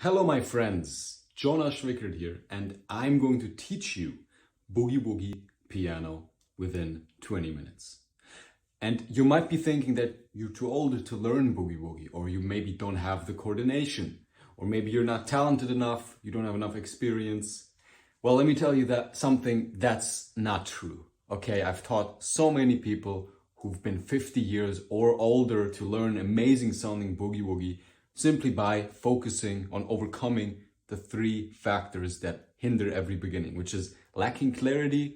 Hello my friends, Jonas Schwickert here, and I'm going to teach you Boogie Woogie piano within 20 minutes. And you might be thinking that you're too old to learn Boogie Woogie, or you maybe don't have the coordination, or maybe you're not talented enough, you don't have enough experience. Well, let me tell you that something that's not true. Okay, I've taught so many people who've been 50 years or older to learn amazing sounding Boogie Woogie simply by focusing on overcoming the three factors that hinder every beginning, which is lacking clarity,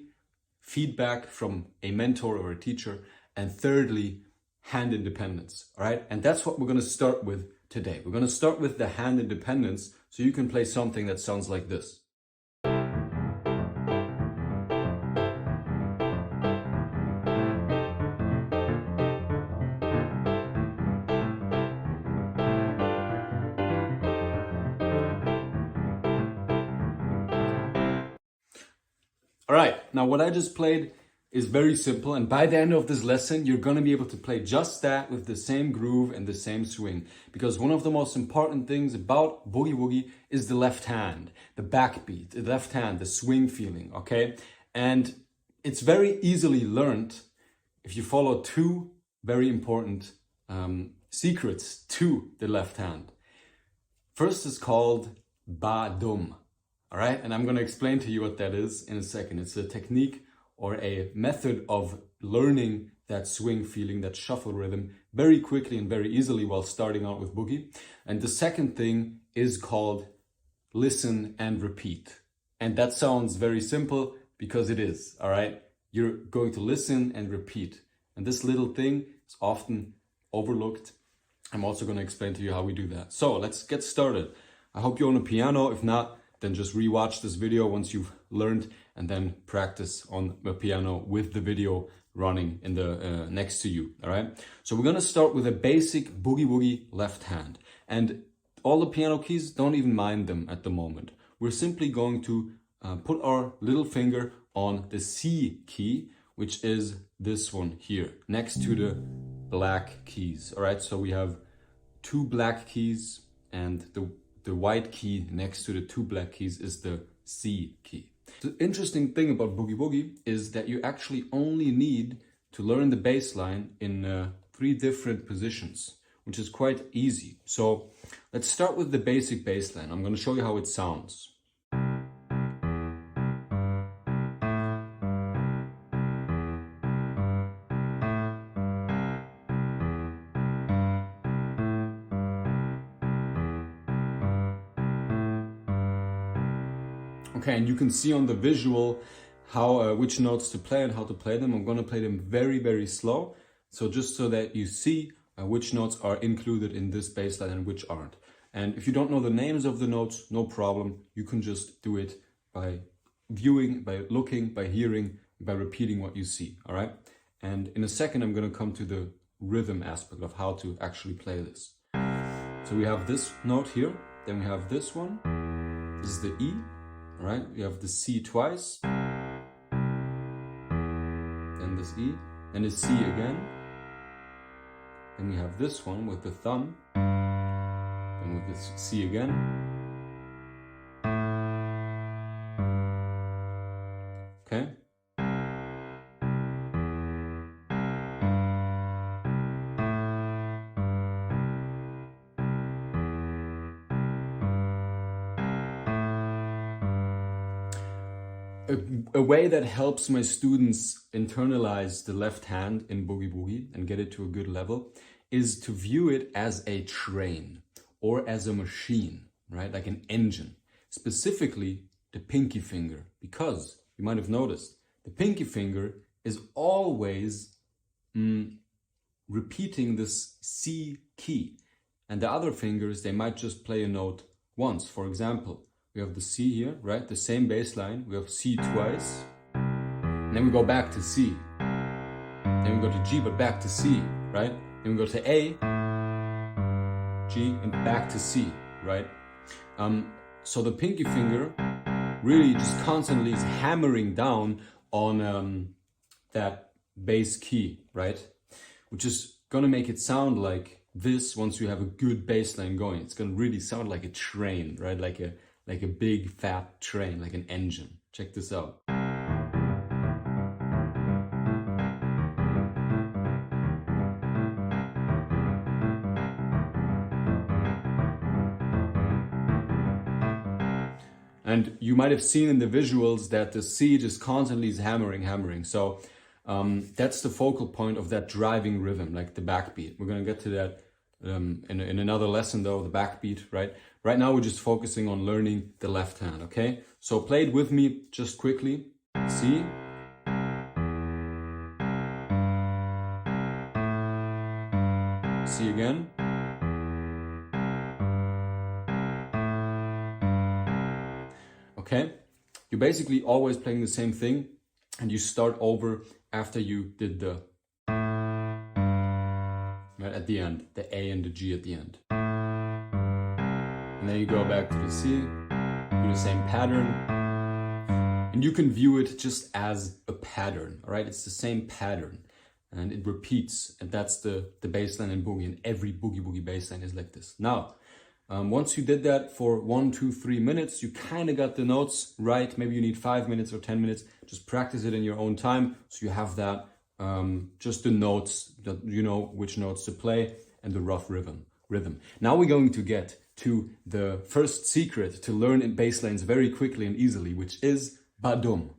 feedback from a mentor or a teacher, and thirdly, hand independence, all right? And that's what we're gonna start with today. We're gonna start with the hand independence so you can play something that sounds like this. All right, now what I just played is very simple, and by the end of this lesson, you're gonna be able to play just that with the same groove and the same swing. Because one of the most important things about Boogie Woogie is the left hand, the backbeat, the left hand, the swing feeling, okay? And it's very easily learned if you follow two very important secrets to the left hand. First is called Badum. All right, and I'm going to explain to you what that is in a second. It's a technique or a method of learning that swing feeling, that shuffle rhythm very quickly and very easily while starting out with Boogie. And the second thing is called listen and repeat. And that sounds very simple because it is, all right? You're going to listen and repeat. And this little thing is often overlooked. I'm also going to explain to you how we do that. So let's get started. I hope you own a piano. If not, then just rewatch this video once you've learned and then practice on the piano with the video running in the next to you, all right? So we're gonna start with a basic Boogie Woogie left hand. And all the piano keys, don't even mind them at the moment. We're simply going to put our little finger on the C key, which is this one here, next to the black keys, all right? So we have two black keys and the white key next to the two black keys is the C key. The interesting thing about Boogie Woogie is that you actually only need to learn the bass line in 3 different positions, which is quite easy. So let's start with the basic bass line. I'm going to show you how it sounds. Okay, and you can see on the visual how which notes to play and how to play them. I'm going to play them very, very slow. So just so that you see which notes are included in this bass line and which aren't. And if you don't know the names of the notes, no problem. You can just do it by viewing, by looking, by hearing, by repeating what you see, all right? And in a second, I'm going to come to the rhythm aspect of how to actually play this. So we have this note here, then we have this one. This is the E. All right, we have the C twice, then this E, then the C again, then we have this one with the thumb, then with this C again, okay? A way that helps my students internalize the left hand in Boogie Woogie and get it to a good level is to view it as a train or as a machine, right? Like an engine, specifically the pinky finger, because you might have noticed the pinky finger is always repeating this C key, and the other fingers, they might just play a note once. For example, we have the C here, right? The same bass line. We have C twice. And then we go back to C. Then we go to G, but back to C, right? Then we go to A, G, and back to C, right? So the pinky finger really just constantly is hammering down on that bass key, right? Which is gonna make it sound like this once you have a good bass line going. It's gonna really sound like a train, right? Like a big fat train, like an engine. Check this out. And you might have seen in the visuals that the C just constantly is hammering. So that's the focal point of that driving rhythm, like the backbeat. We're gonna get to that in another lesson though, the backbeat, right? Right now we're just focusing on learning the left hand, okay? So play it with me just quickly. C. C again. Okay, you're basically always playing the same thing and you start over after you did the, right at the end, the A and the G at the end. And then you go back to the C, do the same pattern. And you can view it just as a pattern, all right? It's the same pattern and it repeats, and that's the bass line in Boogie, and every Boogie bass line is like this. Now, once you did that for 1, 2, 3 minutes, you kind of got the notes right. Maybe you need 5 minutes or 10 minutes. Just practice it in your own time so you have that, just the notes, that you know which notes to play and the rough rhythm. Now we're going to get to the first secret to learn in bass lines very quickly and easily, which is Badum.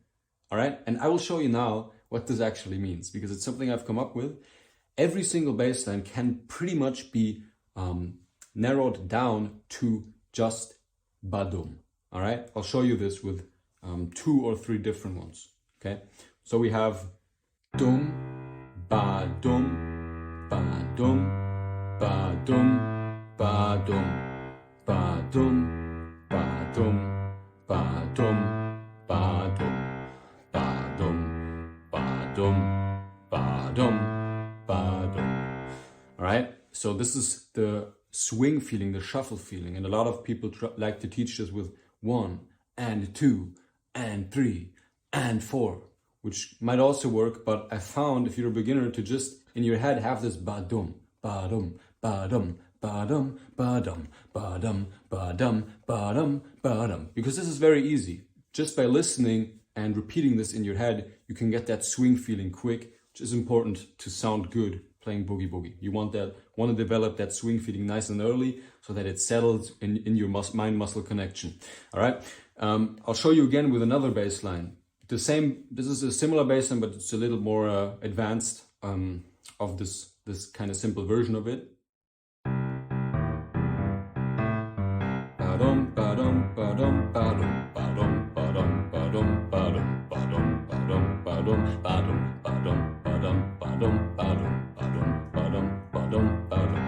All right, and I will show you now what this actually means, because it's something I've come up with. Every single bass line can pretty much be narrowed down to just Badum. All right, I'll show you this with 2 or 3 different ones. Okay, so we have dum, Badum, Badum, Badum, Badum, Badum, Badum, Badum, Badum, Badum, Badum, Badum, Badum. All right, so this is the swing feeling, the shuffle feeling, and a lot of people like to teach this with 1 and 2 and 3 and 4, which might also work, but I found if you're a beginner to just in your head have this Badum, Badum, Badum, Badum, Badum, Badum, Badum, Badum, Badum, because this is very easy. Just by listening and repeating this in your head, you can get that swing feeling quick, which is important to sound good playing boogie. You want to develop that swing feeling nice and early so that it settles in your mind-muscle connection. All right, I'll show you again with another bass line. This is a similar bass line, but it's a little more advanced of this kind of simple version of it. Badum, badum, badum, badum, badum, badum, badum, badum, badum, badum, badum, badum, badum, badum, badum, badum, badum, badum, badum.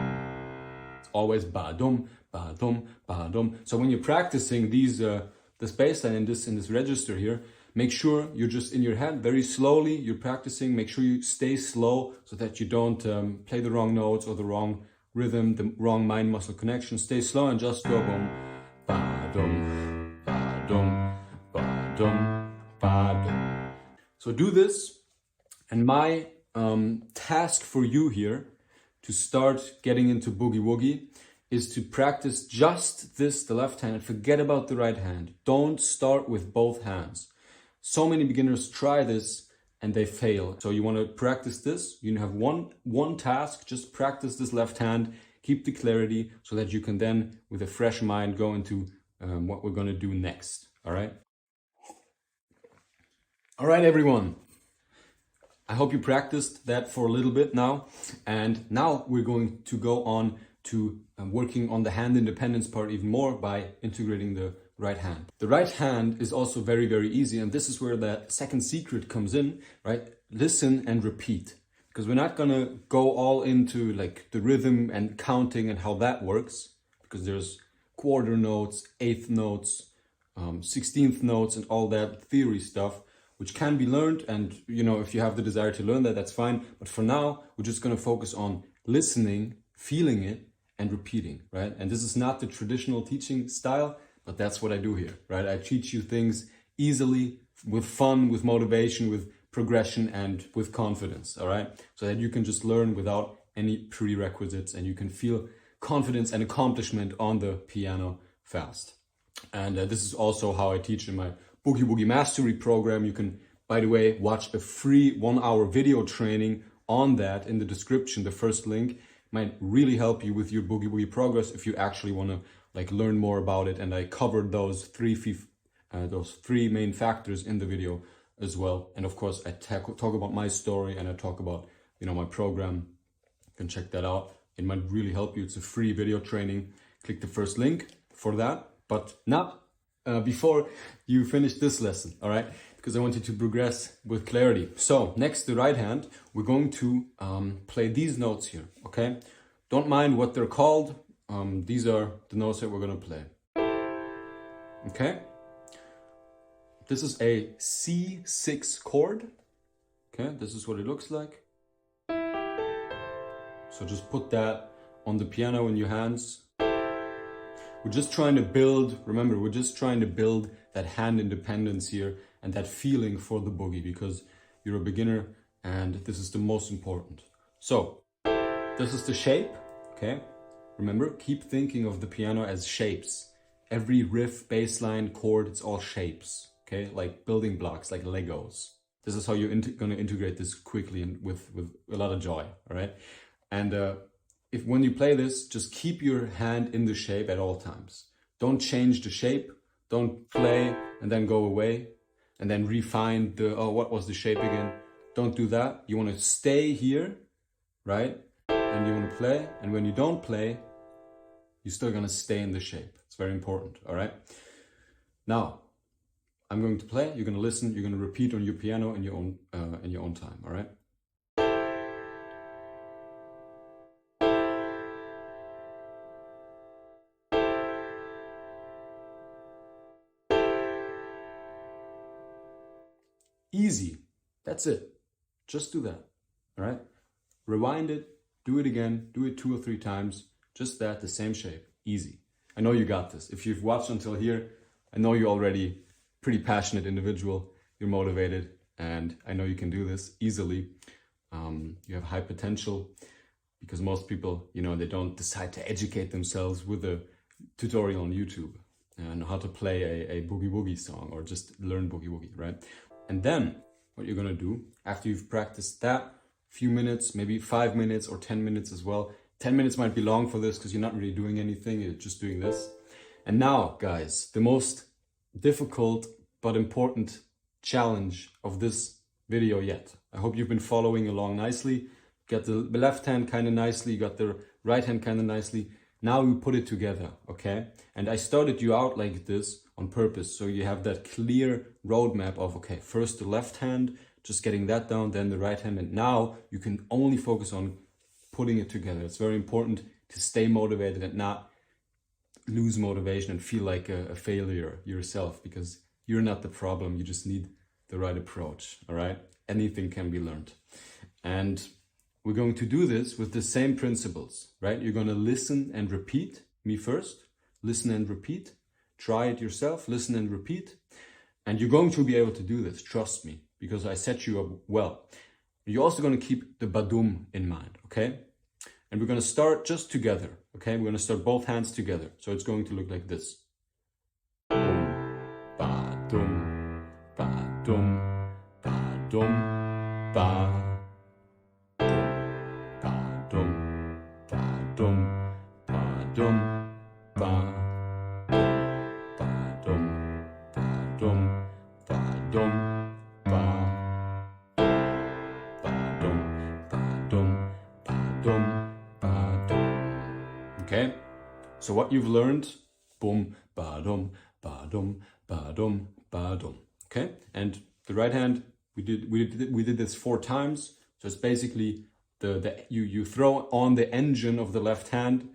It's always badum, badum, badum. So when you're practicing these this bass line in this register here, make sure you're just in your head very slowly. You're practicing. Make sure you stay slow so that you don't play the wrong notes or the wrong rhythm, the wrong mind-muscle connection. Stay slow and just go boom, badum, badum, badum, badum. So do this, and my task for you here to start getting into boogie woogie is to practice just this, the left hand, and forget about the right hand. Don't start with both hands. So many beginners try this and they fail. So you want to practice this. You have one task, just practice this left hand, keep the clarity so that you can then, with a fresh mind, go into what we're going to do next. All right? All right, everyone. I hope you practiced that for a little bit now. And now we're going to go on to working on the hand independence part even more by integrating the right hand. The right hand is also very, very easy. And this is where that second secret comes in, right? Listen and repeat. Because we're not going to go all into like the rhythm and counting and how that works. Because there's quarter notes, eighth notes, 16th notes and all that theory stuff, which can be learned. And, you know, if you have the desire to learn that, that's fine. But for now, we're just going to focus on listening, feeling it, and repeating, right? And this is not the traditional teaching style, but that's what I do here, right? I teach you things easily, with fun, with motivation, with progression, and with confidence, all right? So that you can just learn without any prerequisites, and you can feel confidence and accomplishment on the piano fast. And this is also how I teach in my Boogie Woogie Mastery program. You can, by the way, watch a free 1-hour video training on that in the description. The first link might really help you with your Boogie Woogie progress if you actually want to like learn more about it. And I covered those three main factors in the video as well. And of course, I talk about my story, and I talk about, you know, my program. You can check that out. It might really help you. It's a free video training. Click the first link for that. But not before you finish this lesson, all right? Because I want you to progress with clarity. So next, the right hand, we're going to play these notes here, okay? Don't mind what they're called. These are the notes that we're gonna play, okay? This is a C6 chord, okay? This is what it looks like. So just put that on the piano in your hands. We're just trying to build, remember, we're just trying to build that hand independence here and that feeling for the boogie, because you're a beginner and this is the most important. So this is the shape, okay? Remember, keep thinking of the piano as shapes. Every riff, bass line, chord, it's all shapes, okay? Like building blocks, like Legos. This is how you're gonna integrate this quickly and with a lot of joy, all right? And when you play this, just keep your hand in the shape at all times. Don't change the shape. Don't play and then go away and then refine what was the shape again? Don't do that. You want to stay here, right? And you want to play. And when you don't play, you're still going to stay in the shape. It's very important, all right? Now, I'm going to play. You're going to listen. You're going to repeat on your piano in your own time, all right? Easy. That's it. Just do that. All right? Rewind it. Do it again. Do it 2 or 3 times. Just that, the same shape. Easy. I know you got this. If you've watched until here, I know you're already pretty passionate individual. You're motivated, and I know you can do this easily. You have high potential, because most people, you know, they don't decide to educate themselves with a tutorial on YouTube and how to play a Boogie Woogie song, or just learn Boogie Woogie, right? And then what you're gonna do after you've practiced that few minutes, maybe 5 minutes or 10 minutes as well. 10 minutes might be long for this because you're not really doing anything, you're just doing this. And now, guys, the most difficult but important challenge of this video yet. I hope you've been following along nicely. Got the left hand kind of nicely, got the right hand kind of nicely. Now we put it together, okay? And I started you out like this on purpose, so you have that clear roadmap of, okay, first the left hand, just getting that down, then the right hand, and now you can only focus on putting it together. It's very important to stay motivated and not lose motivation and feel like a failure yourself, because you're not the problem, you just need the right approach, all right? Anything can be learned. And we're going to do this with the same principles, right? You're going to listen and repeat, me first, listen and repeat, try it yourself, listen and repeat. And you're going to be able to do this, trust me, because I set you up well. You're also going to keep the Badum in mind, okay? And we're going to start just together, okay? We're going to start both hands together. So it's going to look like this. Badum, badum, badum, badum. Badum, badum, badum, badum, badum, badum, badum, badum, badum. Okay? So what you've learned, boom, badum, badum, badum, badum. Okay? And the right hand, we did this 4 times. So it's basically you throw on the engine of the left hand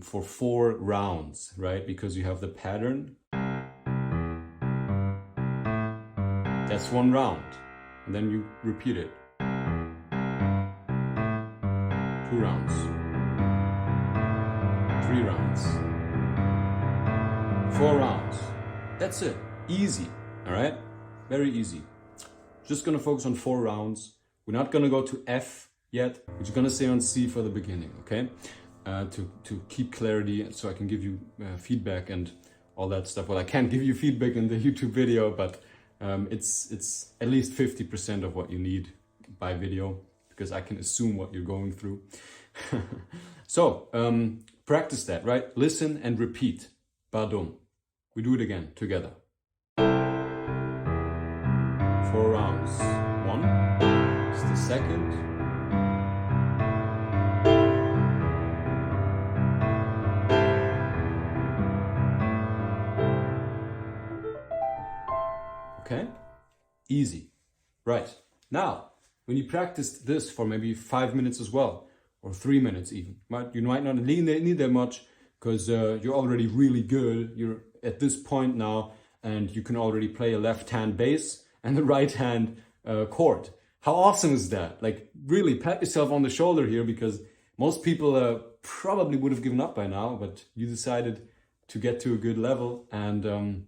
for 4 rounds, right? Because you have the pattern. That's 1 round. And then you repeat it. 2 rounds. 3 rounds. 4 rounds. That's it. Easy. All right? Very easy. Just gonna focus on 4 rounds. We're not gonna go to F yet. We're just gonna stay on C for the beginning, okay? To keep clarity, so I can give you feedback and all that stuff. Well, I can't give you feedback in the YouTube video, but it's at least 50% of what you need by video, because I can assume what you're going through. So, practice that, right? Listen and repeat. Badum. We do it again, together. 4 rounds. 1. It's the second. Okay? Easy. Right. Now, when you practice this for maybe 5 minutes as well, or 3 minutes even, you might not need that much, because you're already really good. You're at this point now, and you can already play a left hand bass and the right hand chord. How awesome is that? Like, really pat yourself on the shoulder here, because most people probably would have given up by now, but you decided to get to a good level, and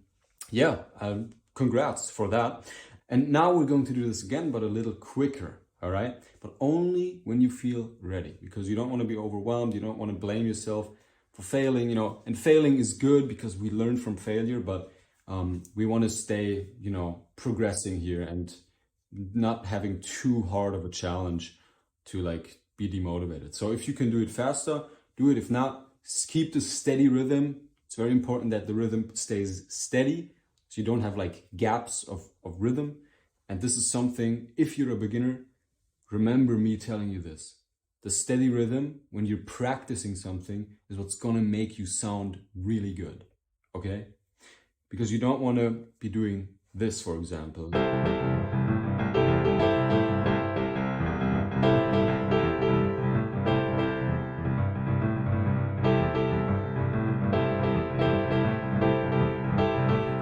congrats for that. And now we're going to do this again, but a little quicker, all right? But only when you feel ready, because you don't want to be overwhelmed. You don't want to blame yourself for failing, and failing is good because we learn from failure, but we want to stay, progressing here and not having too hard of a challenge to like be demotivated. So if you can do it faster, do it. If not, keep the steady rhythm. It's very important that the rhythm stays steady, so you don't have like gaps of rhythm. And this is something, if you're a beginner, remember me telling you this. The steady rhythm, when you're practicing something, is what's gonna make you sound really good, okay? Because you don't wanna be doing this, for example.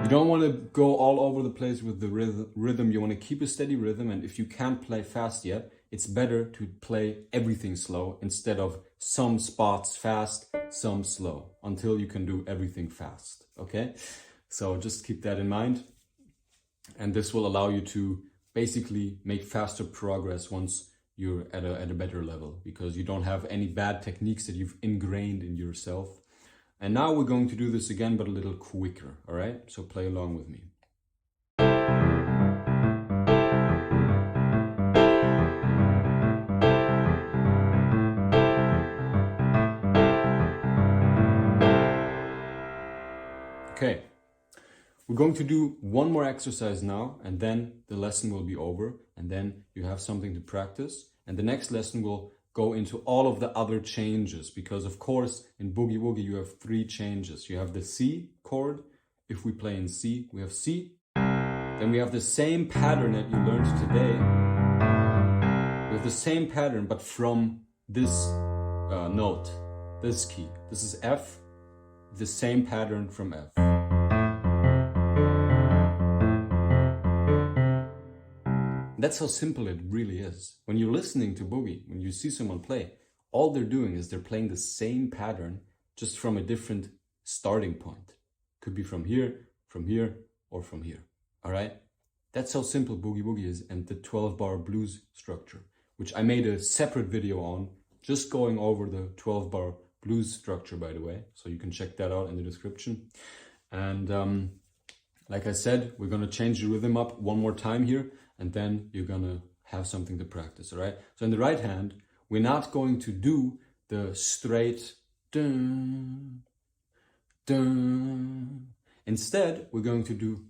You don't want to go all over the place with the rhythm. You want to keep a steady rhythm, and if you can't play fast yet, it's better to play everything slow instead of some spots fast, some slow, until you can do everything fast, okay? So just keep that in mind, and this will allow you to basically make faster progress once you're at a better level, because you don't have any bad techniques that you've ingrained in yourself. And now we're going to do this again, but a little quicker, all right? So play along with me. Okay, we're going to do one more exercise now, and then the lesson will be over, and then you have something to practice. And the next lesson will go into all of the other changes, because of course in Boogie Woogie you have 3 changes. You have the C chord. If we play in C, we have C. Then we have the same pattern that you learned today. We have the same pattern, but from this note, this key. This is F, the same pattern from F. That's how simple it really is. When you're listening to Boogie, when you see someone play, all they're doing is they're playing the same pattern, just from a different starting point. Could be from here, or from here, all right? That's how simple Boogie Woogie is, and the 12-bar blues structure, which I made a separate video on, just going over the 12-bar blues structure, by the way, so you can check that out in the description. And like I said, we're gonna change the rhythm up one more time here, and then you're gonna have something to practice, all right? So in the right hand, we're not going to do the straight dun, dun. Instead, we're going to do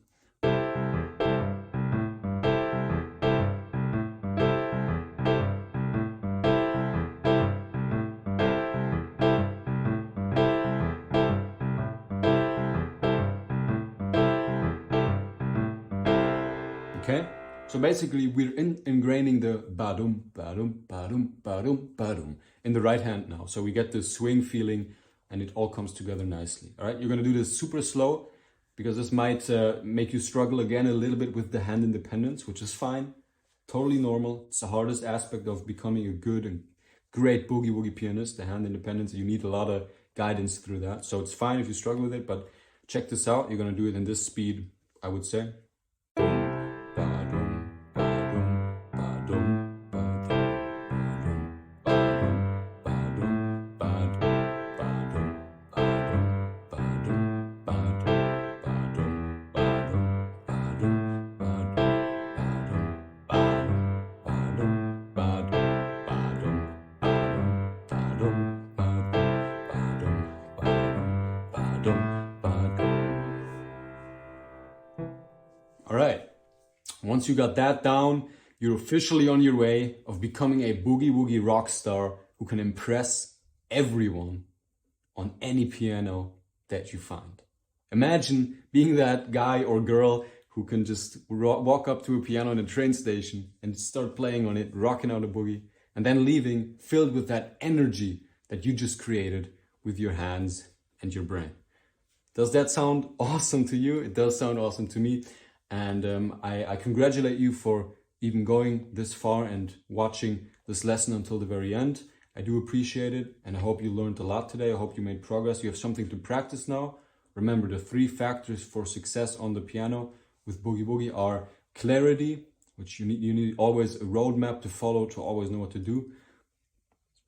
okay? So basically we're ingraining the badum, badum, badum, badum, badum in the right hand now. So we get the swing feeling and it all comes together nicely. All right, you're gonna do this super slow because this might make you struggle again a little bit with the hand independence, which is fine, totally normal. It's the hardest aspect of becoming a good and great Boogie Woogie pianist, the hand independence. You need a lot of guidance through that. So it's fine if you struggle with it, but check this out. You're gonna do it in this speed, I would say. Badum, badum, badum, badum, badum. All right, once you got that down, you're officially on your way of becoming a boogie woogie rock star who can impress everyone on any piano that you find. Imagine being that guy or girl who can just walk up to a piano in a train station and start playing on it, rocking out a boogie, and then leaving filled with that energy that you just created with your hands and your brain. Does that sound awesome to you? It does sound awesome to me. And I congratulate you for even going this far and watching this lesson until the very end. I do appreciate it, and I hope you learned a lot today. I hope you made progress. You have something to practice now. Remember, the 3 factors for success on the piano with Boogie Woogie are clarity, which you need always a roadmap to follow to always know what to do.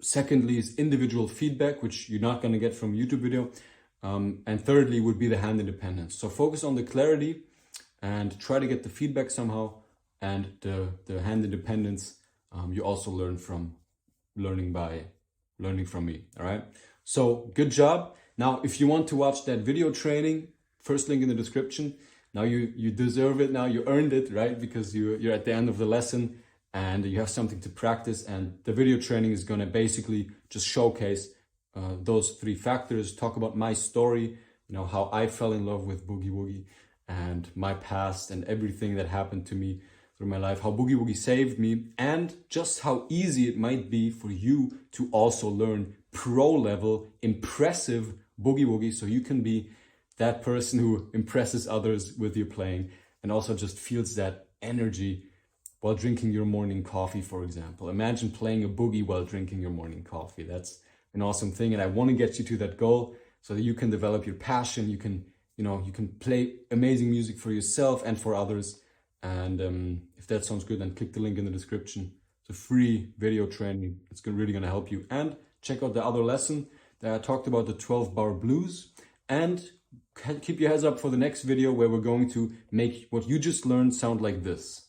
Secondly is individual feedback, which you're not going to get from a YouTube video. And thirdly would be the hand independence. So focus on the clarity and try to get the feedback somehow. And the hand independence, you also learn from learning from me. All right. So good job. Now, if you want to watch that video training, first link in the description. Now you deserve it. Now you earned it, right? Because you're at the end of the lesson and you have something to practice. And the video training is going to basically just showcase those 3 factors, talk about my story, how I fell in love with Boogie Woogie and my past and everything that happened to me through my life, how Boogie Woogie saved me, and just how easy it might be for you to also learn pro level, impressive Boogie Woogie, so you can be that person who impresses others with your playing and also just feels that energy while drinking your morning coffee, for example. Imagine playing a boogie while drinking your morning coffee. That's an awesome thing, and I want to get you to that goal so that you can develop your passion. You can play amazing music for yourself and for others. And if that sounds good, then click the link in the description. It's a free video training. It's really going to help you. And check out the other lesson that I talked about, the 12-bar blues. And keep your heads up for the next video where we're going to make what you just learned sound like this.